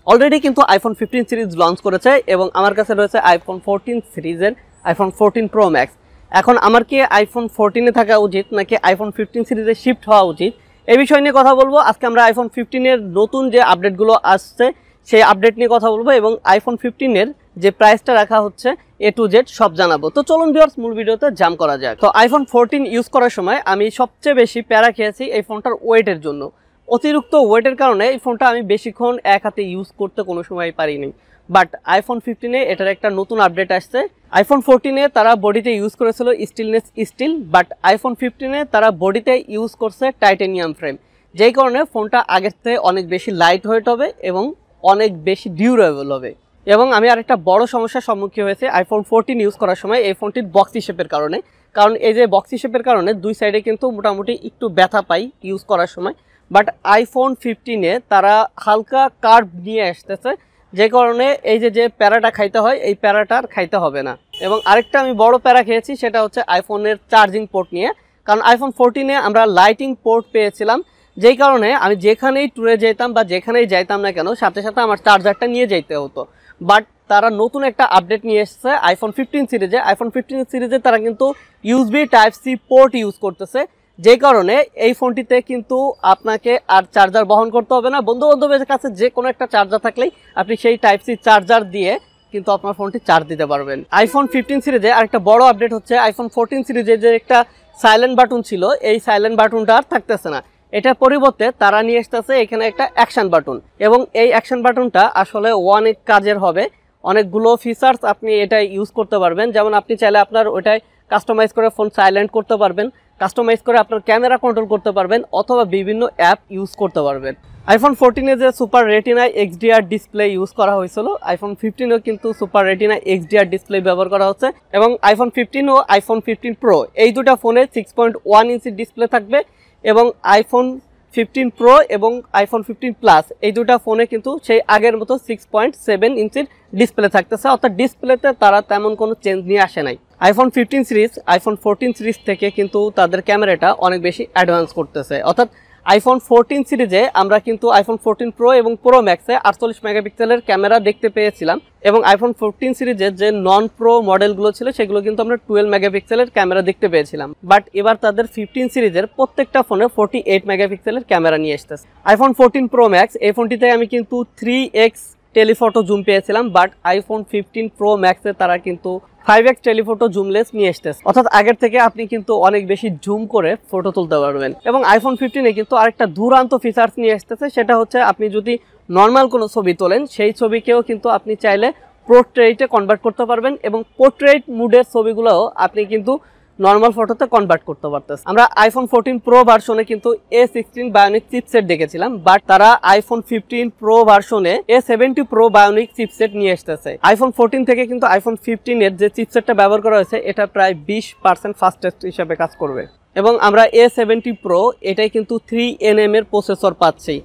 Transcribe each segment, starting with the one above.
Already কিন্তু iPhone 15 series launch করেছে এবং আমার কাছে রয়েছে আইফোন 14 সিরিজের আইফোন 14 প্রো ম্যাক্স। এখন আমার কি আইফোন 14 এ থাকা উচিত নাকি আইফোন 15 সিরিজে শিফট হওয়া উচিত, এই বিষয় নিয়ে কথা বলবো। আজকে আমরা আইফোন 15 এর নতুন যে আপডেটগুলো আসছে সেই আপডেট নিয়ে কথা বলবো এবং আইফোন 15 এর যে প্রাইসটা রাখা হচ্ছে A to Z সব জানাবো। তো চলুন ভিউয়ার্স মূল ভিডিওতে জাম্প করা যাক। তো আইফোন 14 ইউজ করার সময় আমি সবচেয়ে বেশি প্যারা খেয়েছি এই ফোনটার ওয়েটের জন্য। অতিরিক্ত ওয়েটের কারণে এই ফোনটা আমি বেশিক্ষণ এক হাতে ইউজ করতে কোনো সময় পারিনি। বাট আইফোন 15 এ এটার একটা নতুন আপডেট আসছে। আইফোন 14 এ তারা বডিতে ইউজ করেছিল স্টিলনেস স্টিল, বাট আইফোন 15 এ তারা বডিতে ইউজ করছে টাইটানিয়াম ফ্রেম, যেই কারণে ফোনটা আগের থেকে অনেক বেশি লাইট ওয়েট হবে এবং অনেক বেশি ডিউরেবল হবে। এবং আমি আরেকটা বড় সমস্যার সম্মুখীন হয়েছে আইফোন 14 ইউজ করার সময় এই ফোনটির বক্সি শেপের কারণে। কারণ এই যে বক্সি শেপের কারণে দুই সাইডে কিন্তু মোটামুটি একটু ব্যথা পাই ইউজ করার সময়। বাট আইফোন 15 এ তারা হালকা কার্ভ নিয়ে আসতেছে, যে কারণে এই যে প্যারাটা খাইতে হয় এই প্যারাটার খাইতে হবে না। এবং আরেকটা আমি বড় প্যারা খেয়েছি সেটা হচ্ছে আইফোনের চার্জিং পোর্ট নিয়ে। কারণ আইফোন 14 এ আমরা লাইটিং পোর্ট পেয়েছিলাম, যেই কারণে আমি যেখানেই ট্যুরে যেতাম বা যেখানেই যাইতাম না কেন সাথে সাথে আমার চার্জারটা নিয়ে যেতে হতো। বাট তারা নতুন একটা আপডেট নিয়ে এসেছে আইফোন 15 সিরিজে। আইফোন 15 সিরিজে তারা কিন্তু USB type C port use করতেছে, যেই কারণে এই ফোনটিতে কিন্তু আপনাকে আর চার্জার বহন করতে হবে না। বন্ধু বান্ধবের কাছে যে কোনো একটা চার্জার থাকলেই আপনি সেই টাইপ সি চার্জার দিয়ে কিন্তু আপনার ফোনটি চার্জ দিতে পারবেন। আইফোন 15 সিরিজে আরেকটা বড় আপডেট হচ্ছে আইফোন 14 সিরিজে যে একটা সাইলেন্ট বাটন ছিল এই সাইলেন্ট বাটনটা আর থাকতেছে না। এটার পরিবর্তে তারা নিয়ে আসতেছে এখানে একটা অ্যাকশন বাটন, এবং এই অ্যাকশন বাটনটা আসলে অনেক কাজের হবে। অনেকগুলো ফিচার্স আপনি এটা ইউজ করতে পারবেন। যেমন আপনি চাইলে আপনার ওটাই কাস্টমাইজ করে ফোন সাইলেন্ট করতে পারবেন, কাস্টমাইজ করে আপনার ক্যামেরা কন্ট্রোল করতে পারবেন, অথবা বিভিন্ন অ্যাপ ইউজ করতে পারবেন। আইফোন 14 এ যে super retina XDR display use করা হয়েছিল আইফোন 15 এও কিন্তু সুপার রেটিনা XDR ডিসপ্লে ব্যবহার করা হচ্ছে। এবং আইফোন 15 ও আইফোন 15 প্রো এই দুটো ফোনে 6.1 ইঞ্চি ডিসপ্লে থাকবে, এবং আইফোন 15 প্রো এবং আইফোন 15 প্লাস এই দুটো ফোনে কিন্তু সেই আগের মতো 6.7 ইঞ্চির ডিসপ্লে থাকতেছে, অর্থাৎ ডিসপ্লেতে তারা তেমন কোনো চেঞ্জ নিয়ে আসে নাই। আইফোন 15 সিরিজ আইফোন 14 সিরিজ থেকে কিন্তু তাদের ক্যামেরাটা অনেক বেশি অ্যাডভান্স করতেছে। অর্থাৎ আইফোন 14 সিরিজে আমরা কিন্তু আইফোন 14 প্রো এবং প্রো ম্যাক্সে 48 মেগাপিক্সেলের ক্যামেরা দেখতে পেয়েছিলাম, এবং আইফোন 14 সিরিজের যে নন প্রো মডেলগুলো ছিল সেগুলো কিন্তু আমরা 12 মেগাপিক্সেলের ক্যামেরা দেখতে পেয়েছিলাম। বাট এবার তাদের 15 সিরিজের প্রত্যেকটা ফোনে 48 মেগাপিক্সেলের ক্যামেরা নিয়ে আসতেছে। আইফোন 14 প্রো ম্যাক্স এই ফোনটিতে আমি কিন্তু 3x টেলিফটো জুম পেয়েছিলাম, বাট আইফোন 15 প্রো ম্যাক্সে তারা কিন্তু 5x টেলিফটো জুমলেস নিয়ে এসতেছে। অর্থাৎ আগের থেকে আপনি কিন্তু অনেক বেশি জুম করে ফটো তুলতে পারবেন। এবং আইফোন 15 এ কিন্তু আরেকটা দুরান্ত ফিচার্স নিয়ে আসতেছে, সেটা হচ্ছে আপনি যদি নর্মাল কোনো ছবি তোলেন সেই ছবিকেও কিন্তু আপনি চাইলে পোর্ট্রেইটে কনভার্ট করতে পারবেন, এবং পোর্ট্রেইট মুডের ছবিগুলোও আপনি কিন্তু নর্মাল ফটোতে কনভার্ট করতে পারতেছে। আমরা আইফোন 14 প্রো ভার্সনে কিন্তু A16 বায়োনিক চিপসেট দেখেছিলাম, বাট তারা আইফোন 15 প্রো ভার্সনে A70 প্রো বায়োনিক চিপসেট নিয়ে আসতেছে। আইফোন 14 থেকে কিন্তু আইফোন 15 এর যে চিপসেটটা ব্যবহার করা হয়েছে এটা প্রায় 20% ফাস্টেস্ট হিসেবে কাজ করবে। এবং আমরা A70 প্রো এটাই কিন্তু 3nm এর প্রসেসর পাচ্ছি।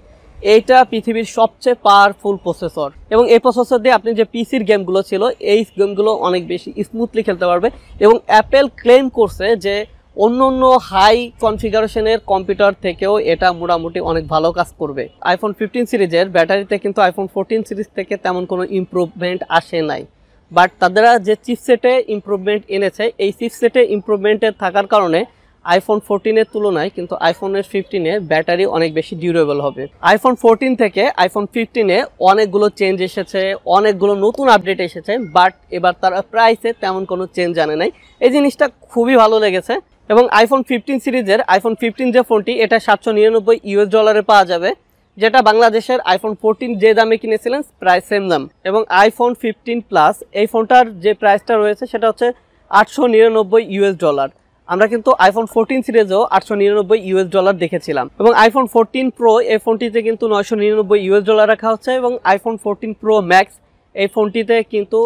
এইটা পৃথিবীর সবচেয়ে পাওয়ারফুল প্রসেসর, এবং এই প্রসেসর দিয়ে আপনি যে পিসির গেমগুলো ছিল এই গেমগুলো অনেক বেশি স্মুথলি খেলতে পারবে। এবং অ্যাপেল ক্লেম করছে যে অন্য হাই কনফিগারেশনের কম্পিউটার থেকেও এটা মোটামুটি অনেক ভালো কাজ করবে। আইফোন 15 সিরিজের ব্যাটারিতে কিন্তু আইফোন 14 সিরিজ থেকে তেমন কোনো ইমপ্রুভমেন্ট আসে নাই, বাট তারা যে চিপসেটে ইমপ্রুভমেন্ট এনেছে এই চিপসেটে ইমপ্রুভমেন্টের থাকার কারণে আইফোন 14 এর তুলনায় কিন্তু আইফোনের 15 এ ব্যাটারি অনেক বেশি ডিউরেবল হবে। আইফোন 14 থেকে আইফোন 15 এ অনেকগুলো চেঞ্জ এসেছে, অনেকগুলো নতুন আপডেট এসেছে, বাট এবার তারা প্রাইসে তেমন কোনো চেঞ্জ আনে নাই। এই জিনিসটা খুবই ভালো লেগেছে। এবং আইফোন 15 সিরিজের আইফোন 15 যে ফোনটি এটা $799 পাওয়া যাবে, যেটা বাংলাদেশের আইফোন 14 যে দামে কিনেছিলেন প্রায় সেম দাম। এবং আইফোন 15 প্লাস এই ফোনটার যে প্রাইসটা রয়েছে সেটা হচ্ছে $899। আমরা কিন্তু আইফোন 14 সিরিজেও $899 দেখেছিলাম, এবং আইফোন 14 প্রো এই ফোনটিতে কিন্তু $999 রাখা হচ্ছে, এবং আইফোন 14 প্রো ম্যাক্স এই ফোনটিতে কিন্তু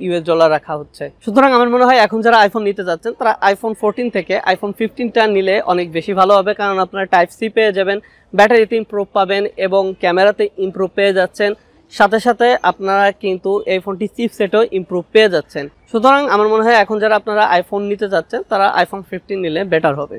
$1 রাখা হচ্ছে। সুতরাং আমার মনে হয় এখন যারা আইফোন নিতে যাচ্ছেন তারা আইফোন 14 থেকে আইফোন 15টা নিলে অনেক বেশি ভালো হবে, কারণ আপনারা টাইপ সি পেয়ে যাবেন, ব্যাটারিতে ইমপ্রুভ পাবেন এবং ক্যামেরাতে ইমপ্রুভ পেয়ে যাচ্ছেন, সাথে সাথে আপনারা কিন্তু এই ফোনটি চিপসেটও ইমপ্রুভ পেয়ে যাচ্ছেন। সুতরাং আমার মনে হয় এখন যারা আপনারা আইফোন নিতে যাচ্ছেন তারা আইফোন 15 নিলে বেটার হবে।